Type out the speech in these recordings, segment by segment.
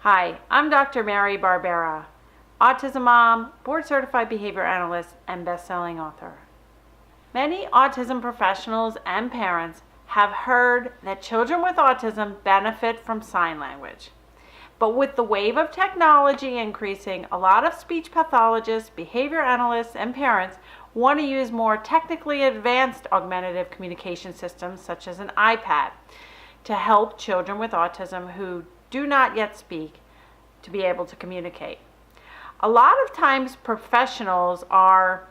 Hi, I'm Dr. Mary Barbera, autism mom, board-certified behavior analyst, and best-selling author. Many autism professionals and parents have heard that children with autism benefit from sign language. But with the wave of technology increasing, a lot of speech pathologists, behavior analysts, and parents want to use more technically advanced augmentative communication systems such as an iPad to help children with autism who do not yet speak to be able to communicate. A lot of times professionals are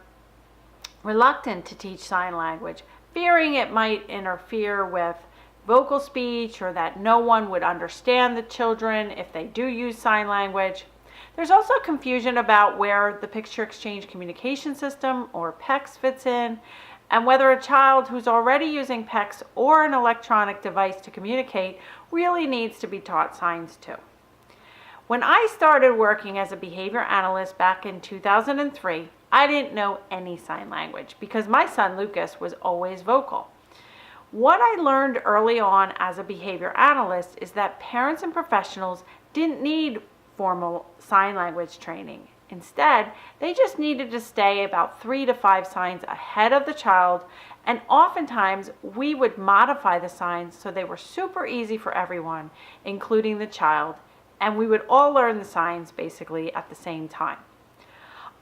reluctant to teach sign language, fearing it might interfere with vocal speech or that no one would understand the children if they do use sign language. There's also confusion about where the picture exchange communication system or PECS fits in, and whether a child who's already using PECS or an electronic device to communicate really needs to be taught signs too. When I started working as a behavior analyst back in 2003, I didn't know any sign language because my son Lucas was always vocal. What I learned early on as a behavior analyst is that parents and professionals didn't need formal sign language training. Instead, they just needed to stay about 3 to 5 signs ahead of the child, and oftentimes we would modify the signs so they were super easy for everyone, including the child, and we would all learn the signs basically at the same time.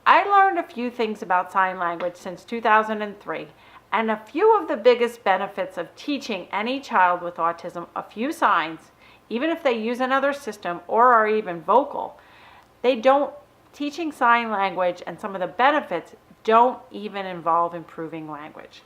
I learned a few things about sign language since 2003, and a few of the biggest benefits of teaching any child with autism a few signs, even if they use another system or are even vocal. Teaching sign language and some of the benefits don't even involve improving language.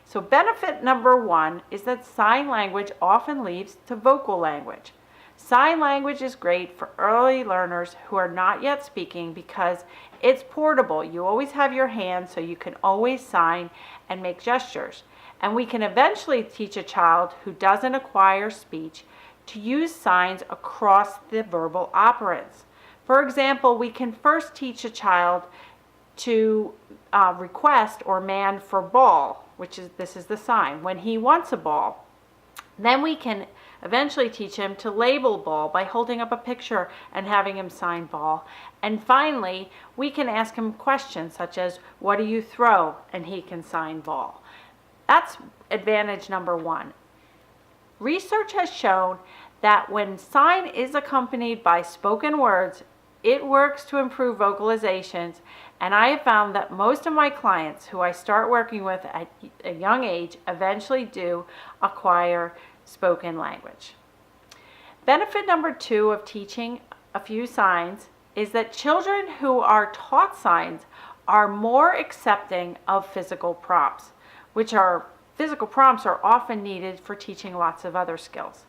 So benefit number 1 is that sign language often leads to vocal language. Sign language is great for early learners who are not yet speaking because it's portable. You always have your hand, so you can always sign and make gestures. And we can eventually teach a child who doesn't acquire speech to use signs across the verbal operants. For example, we can first teach a child to request or demand for ball, this is the sign, when he wants a ball. Then we can eventually teach him to label ball by holding up a picture and having him sign ball. And finally, we can ask him questions such as, what do you throw? And he can sign ball. That's advantage number 1. Research has shown that when sign is accompanied by spoken words, it works to improve vocalizations, and I have found that most of my clients who I start working with at a young age eventually do acquire spoken language. Benefit number 2 of teaching a few signs is that children who are taught signs are more accepting of physical prompts, physical prompts are often needed for teaching lots of other skills.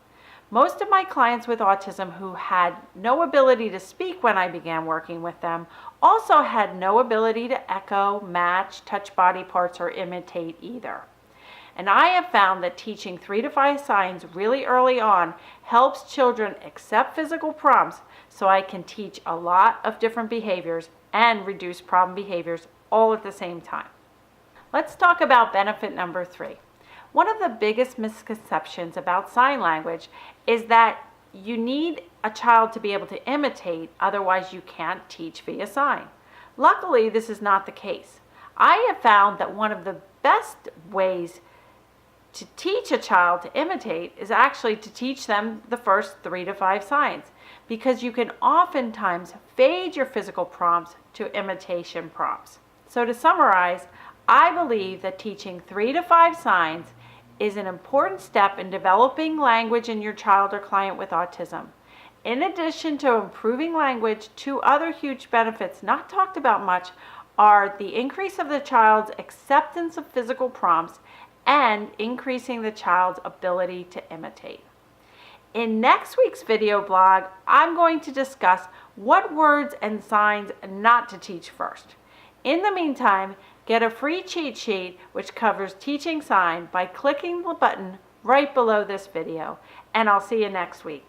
Most of my clients with autism who had no ability to speak when I began working with them also had no ability to echo, match, touch body parts, or imitate either. And I have found that teaching 3 to 5 signs really early on helps children accept physical prompts so I can teach a lot of different behaviors and reduce problem behaviors all at the same time. Let's talk about benefit number 3. One of the biggest misconceptions about sign language is that you need a child to be able to imitate, otherwise you can't teach via sign. Luckily, this is not the case. I have found that one of the best ways to teach a child to imitate is actually to teach them the first 3 to 5 signs, because you can oftentimes fade your physical prompts to imitation prompts. So to summarize, I believe that teaching 3 to 5 signs is an important step in developing language in your child or client with autism. In addition to improving language, 2 other huge benefits not talked about much are the increase of the child's acceptance of physical prompts and increasing the child's ability to imitate. In next week's video blog, I'm going to discuss what words and signs not to teach first. In the meantime, get a free cheat sheet which covers teaching sign by clicking the button right below this video, and I'll see you next week.